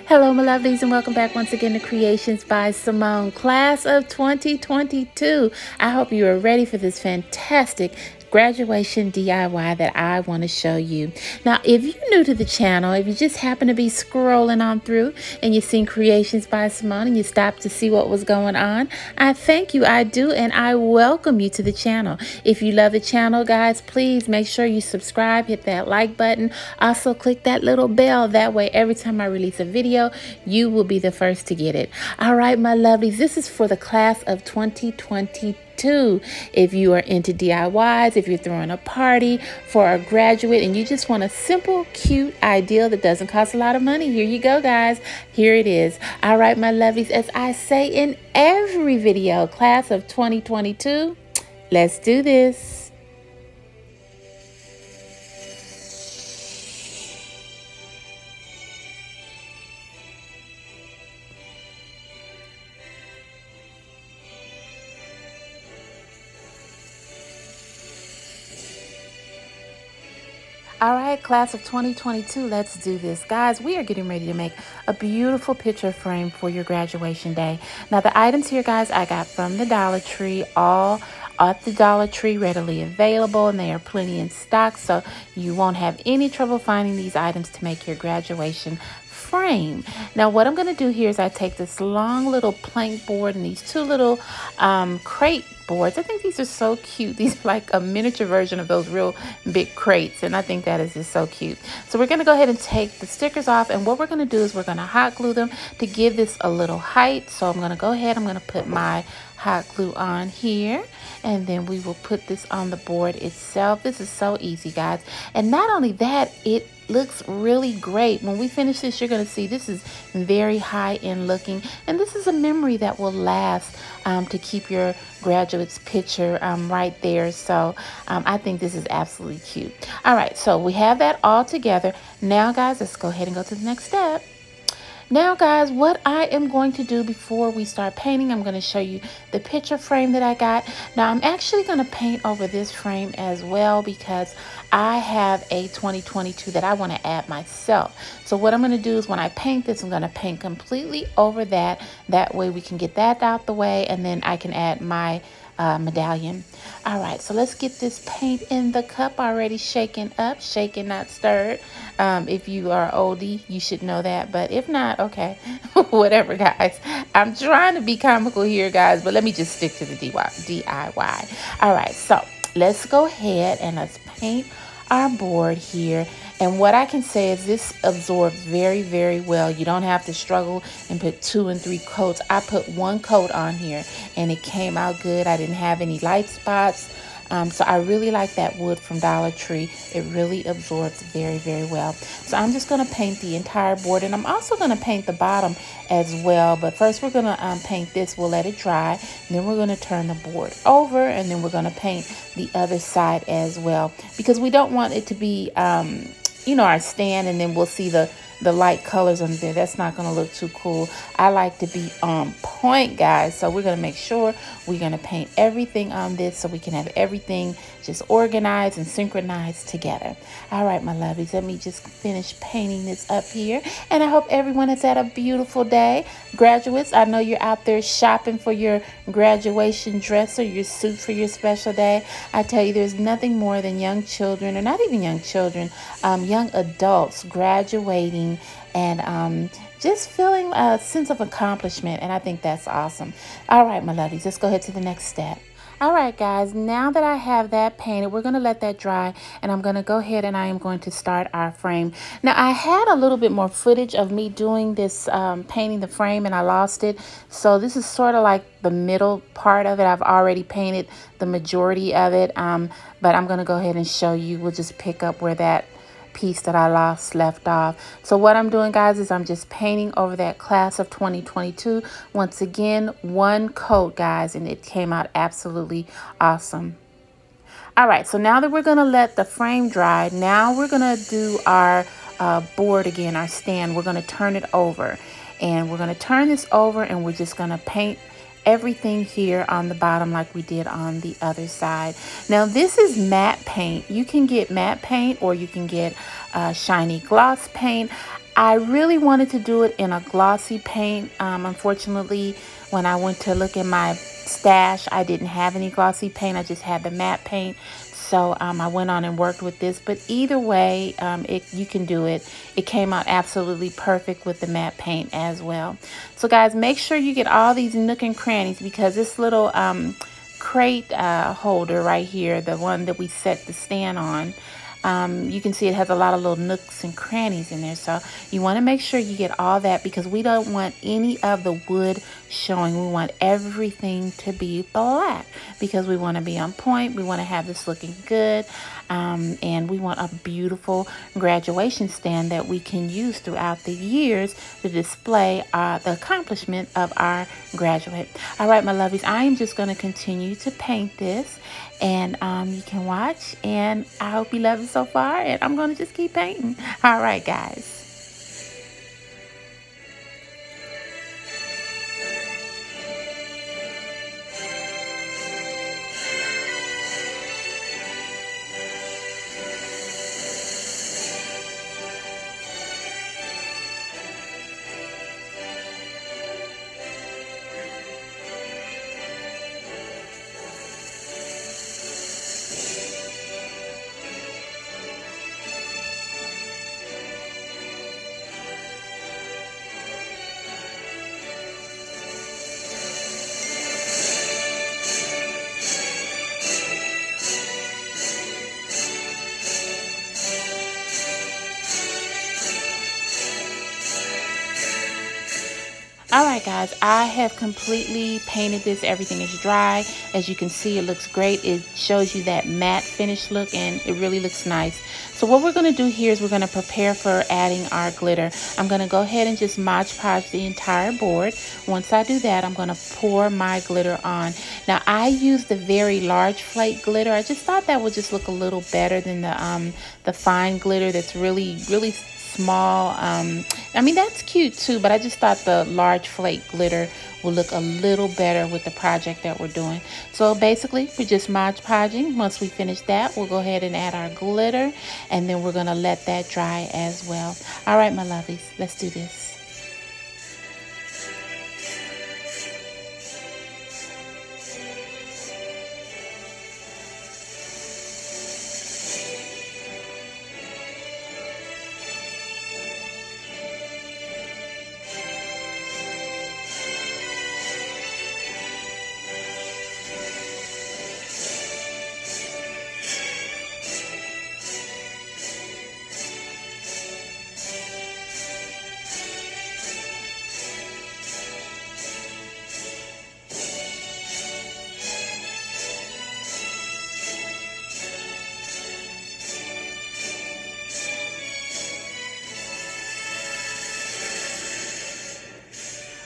Hello, my lovelies, and welcome back once again to Creations by Simone, class of 2022. I hope you are ready for this fantastic graduation DIY that I want to show you. Now, if you're new to the channel, if you just happen to be scrolling on through and you've seen Creations by Simone and you stopped to see what was going on, I thank you, I do, and I welcome you to the channel. If you love the channel, guys, please make sure you subscribe, hit that like button, also click that little bell. That way, every time I release a video, you will be the first to get it. All right, my lovelies, this is for the class of 2022. If you are into DIYs, if you're throwing a party for a graduate and you just want a simple, cute ideal that doesn't cost a lot of money, here you go, guys. Here it is. All right, my lovelies, as I say in every video, class of 2022, let's do this. All right, class of 2022, let's do this. Guys, we are getting ready to make a beautiful picture frame for your graduation day. Now, the items here, guys, I got from the Dollar Tree, all at the Dollar Tree, readily available, and they are plenty in stock, so you won't have any trouble finding these items to make your graduation frame. Now, what I'm going to do here is I take this long little plank board and these two little crate boards. I think these are so cute. These are like a miniature version of those real big crates, and I think that is just so cute. So we're going to go ahead and take the stickers off, and what we're going to do is we're going to hot glue them to give this a little height. So I'm going to go ahead, I'm going to put my hot glue on here, and then we will put this on the board itself. This is so easy, guys, and not only that, it looks really great. When we finish this, you're going to see this is very high-end looking, and this is a memory that will last to keep your graduate's picture right there. So I think this is absolutely cute. All right, so we have that all together. Now, guys, let's go ahead and go to the next step. Now, guys, what I am going to do before we start painting, I'm going to show you the picture frame that I got. Now, I'm actually going to paint over this frame as well because I have a 2022 that I want to add myself. So what I'm going to do is when I paint this, I'm going to paint completely over that. That way we can get that out the way, and then I can add my medallion. All right, so let's get this paint in the cup already shaken up, shaken, not stirred. If you are oldie, you should know that, but if not, okay, whatever, guys. I'm trying to be comical here, guys, but let me just stick to the DIY. All right, so let's go ahead and let's paint our board here. And what I can say is this absorbs very, very well. You don't have to struggle and put 2 and 3 coats. I put 1 coat on here and it came out good. I didn't have any light spots. So I really like that wood from Dollar Tree. It really absorbs very, very well. So I'm just going to paint the entire board, and I'm also going to paint the bottom as well. But first we're going to paint this. We'll let it dry. And then we're going to turn the board over, and then we're going to paint the other side as well, because we don't want it to be, you know, our stand, and then we'll see the light colors under there. That's not going to look too cool. I like to be on point, guys. So we're going to make sure we're going to paint everything on this so we can have everything just organized and synchronized together. All right, my lovelies, let me just finish painting this up here. And I hope everyone has had a beautiful day. Graduates, I know you're out there shopping for your graduation dress or your suit for your special day. I tell you, there's nothing more than young children, or not even young children, young adults graduating and just feeling a sense of accomplishment, and I think that's awesome. All right, my lovelies, let's go ahead to the next step. All right, guys, now that I have that painted, we're going to let that dry, and I'm going to go ahead and I am going to start our frame. Now, I had a little bit more footage of me doing this, painting the frame, and I lost it. So this is sort of like the middle part of it. I've already painted the majority of it, but I'm going to go ahead and show you. We'll just pick up where that piece that I lost left off. So what I'm doing, guys, is I'm just painting over that class of 2022. Once again, 1 coat, guys, and it came out absolutely awesome. All right, so now that we're going to let the frame dry, now we're going to do our board again, our stand. We're going to turn it over, and we're going to turn this over, and we're just going to paint everything here on the bottom like we did on the other side. Now this is matte paint. You can get matte paint or you can get shiny gloss paint. I really wanted to do it in a glossy paint. Unfortunately, when I went to look in my stash, I didn't have any glossy paint. I just had the matte paint. So I went on and worked with this. But either way, you can do it. It came out absolutely perfect with the matte paint as well. So guys, make sure you get all these nook and crannies, because this little crate holder right here, the one that we set the stand on, you can see it has a lot of little nooks and crannies in there. So you want to make sure you get all that, because we don't want any of the wood showing. We want everything to be black, because we want to be on point. We want to have this looking good. And we want a beautiful graduation stand that we can use throughout the years to display the accomplishment of our graduate. All right, my lovies, I am just going to continue to paint this, and you can watch, and I hope you love it so far, and I'm going to just keep painting. All right, guys. All right, guys, I have completely painted this. Everything is dry. As you can see, it looks great. It shows you that matte finish look, and it really looks nice. So what we're going to do here is we're going to prepare for adding our glitter. I'm going to go ahead and just Mod Podge the entire board. Once I do that, I'm going to pour my glitter on. Now, I use the very large flake glitter. I just thought that would just look a little better than the fine glitter that's really small. I mean, that's cute too, but I just thought the large flake glitter will look a little better with the project that we're doing. So basically, we're just Mod Podging. Once we finish that, we'll go ahead and add our glitter, and then we're going to let that dry as well. All right, my lovelies, let's do this.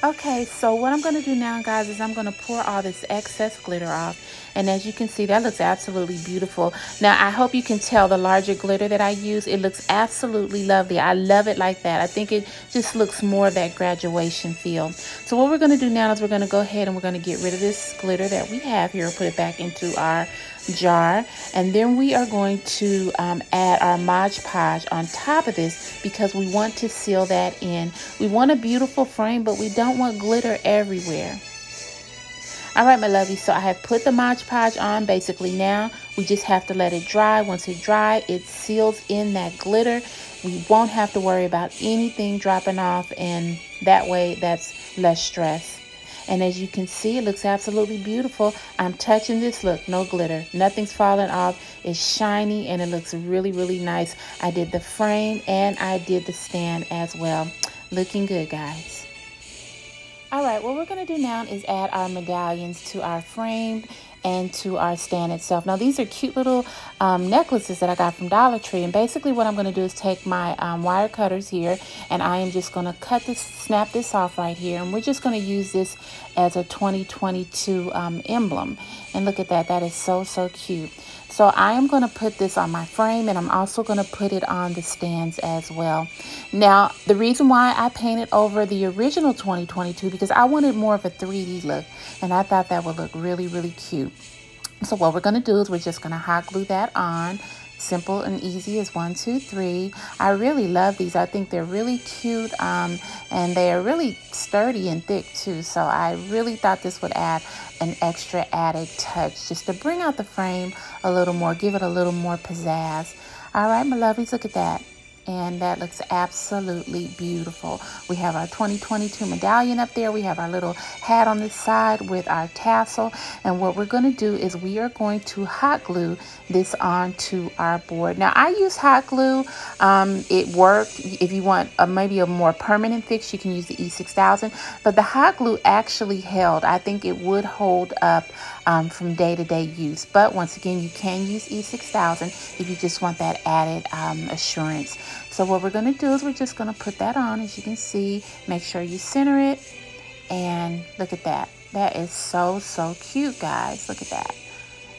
Okay, so what I'm going to do now, guys, is I'm going to pour all this excess glitter off. And as you can see, that looks absolutely beautiful. Now, I hope you can tell the larger glitter that I use. It looks absolutely lovely. I love it like that. I think it just looks more of that graduation feel. So what we're going to do now is we're going to go ahead and we're going to get rid of this glitter that we have here, put it back into our jar, and then we are going to add our Mod Podge on top of this, because we want to seal that in. We want a beautiful frame, but we don't want glitter everywhere. All right, my lovey, so I have put the Mod Podge on. Basically now we just have to let it dry. Once it dries, it seals in that glitter. We won't have to worry about anything dropping off, and that way that's less stress. And as you can see, it looks absolutely beautiful. I'm touching this, look, no glitter. Nothing's falling off. It's shiny and it looks really, really nice. I did the frame and I did the stand as well. Looking good, guys. All right, what we're going to do now is add our medallions to our frame and to our stand itself. Now, these are cute little necklaces that I got from Dollar Tree. And basically what I'm going to do is take my wire cutters here, and I am just going to cut this, snap this off right here. And we're just going to use this as a 2022 emblem. And look at that. That is so, so cute. So I am going to put this on my frame, and I'm also going to put it on the stands as well. Now, the reason why I painted over the original 2022, because I wanted more of a 3D look, and I thought that would look really, really cute. So what we're going to do is we're just going to hot glue that on Simple and easy as 1, 2, 3. I really love these. I think they're really cute, and they are really sturdy and thick too. So I really thought this would add an extra added touch just to bring out the frame a little more, give it a little more pizzazz. All right, my lovelies, look at that. And that looks absolutely beautiful. We have our 2022 medallion up there. We have our little hat on this side with our tassel. And what we're going to do is we are going to hot glue this onto our board. Now, I use hot glue. It worked. If you want maybe a more permanent fix, you can use the E6000. But the hot glue actually held. I think it would hold up from day-to-day use. But once again, you can use E6000 if you just want that added assurance. So what we're going to do is we're just going to put that on, as you can see. Make sure you center it, and look at that. That is so, so cute, guys. Look at that.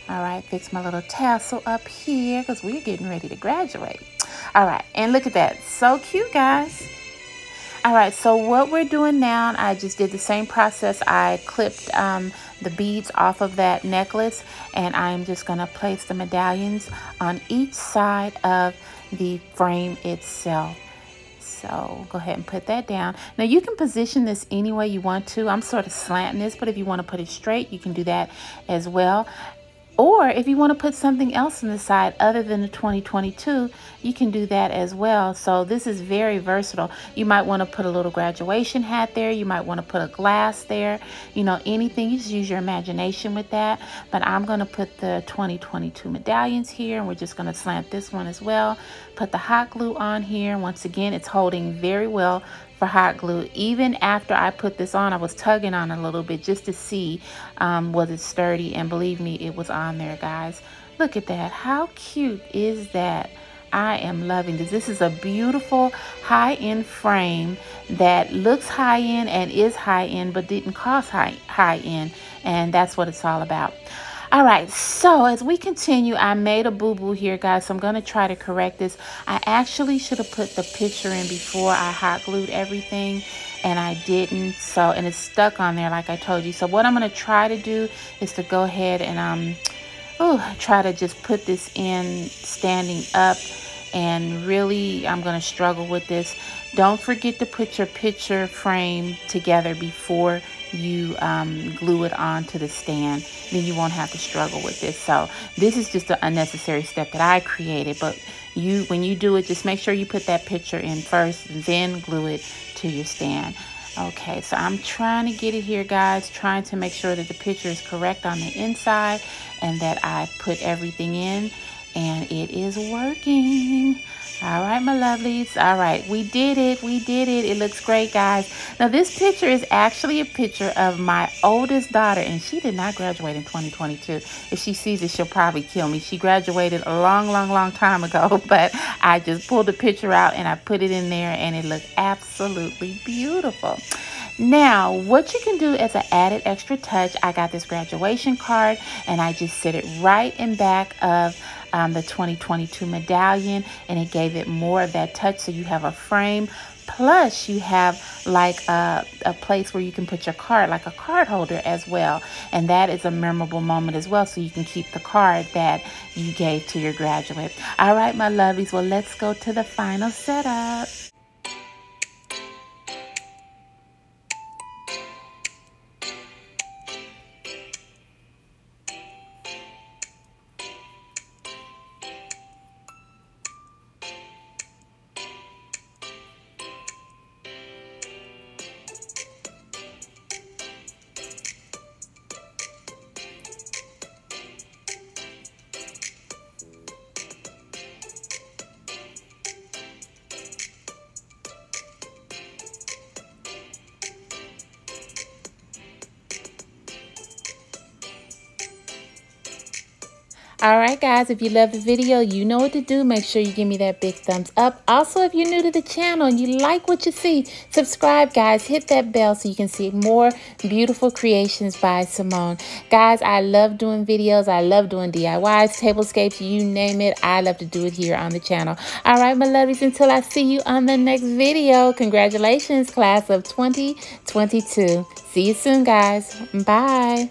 All right, fix my little tassel up here because we're getting ready to graduate. All right, and look at that. So cute, guys. All right, so what we're doing now, I just did the same process. I clipped the beads off of that necklace, and I'm just going to place the medallions on each side of the frame itself. So go ahead and put that down. Now you can position this any way you want to. I'm sort of slanting this, but if you want to put it straight, you can do that as well. Or if you want to put something else on the side other than the 2022, you can do that as well. So this is very versatile. You might want to put a little graduation hat there. You might want to put a glass there. You know, anything. You just use your imagination with that. But I'm going to put the 2022 medallions here, and we're just going to slant this one as well. Put the hot glue on here. Once again, it's holding very well for hot glue. Even after I put this on, I was tugging on a little bit just to see was it sturdy, and believe me, it was on there, guys. Look at that. How cute is that? I am loving this. This is a beautiful high-end frame that looks high-end and is high-end but didn't cost high-end, and that's what it's all about. All right, so as we continue, I made a boo-boo here, guys, so I'm going to try to correct this. I actually should have put the picture in before I hot glued everything, and I didn't, so, and it's stuck on there like I told you. So what I'm going to try to do is to go ahead and try to just put this in standing up, and really I'm going to struggle with this. Don't forget to put your picture frame together before you glue it onto the stand. Then you won't have to struggle with this. So this is just an unnecessary step that I created, but when you do it, just make sure you put that picture in first, then glue it to your stand. Okay, so I'm trying to get it here, guys, trying to make sure that the picture is correct on the inside and that I put everything in, and it is working. All right, my lovelies. All right, we did it. We did it. It looks great, guys. Now, this picture is actually a picture of my oldest daughter, and she did not graduate in 2022. If she sees it, she'll probably kill me. She graduated a long, long, long time ago, but I just pulled the picture out and I put it in there, and it looked absolutely beautiful. Now, what you can do as an added extra touch, I got this graduation card, and I just set it right in back of the 2022 medallion, and it gave it more of that touch. So you have a frame, plus you have like a place where you can put your card, like a card holder as well, and that is a memorable moment as well, so you can keep the card that you gave to your graduate. All right, my lovelies, well, let's go to the final setup. All right, guys, if you love the video, you know what to do. Make sure you give me that big thumbs up. Also, if you're new to the channel and you like what you see, subscribe, guys. Hit that bell so you can see more beautiful creations by Simone. Guys, I love doing videos. I love doing DIYs, tablescapes, you name it. I love to do it here on the channel. All right, my lovies, until I see you on the next video, congratulations, class of 2022. See you soon, guys. Bye.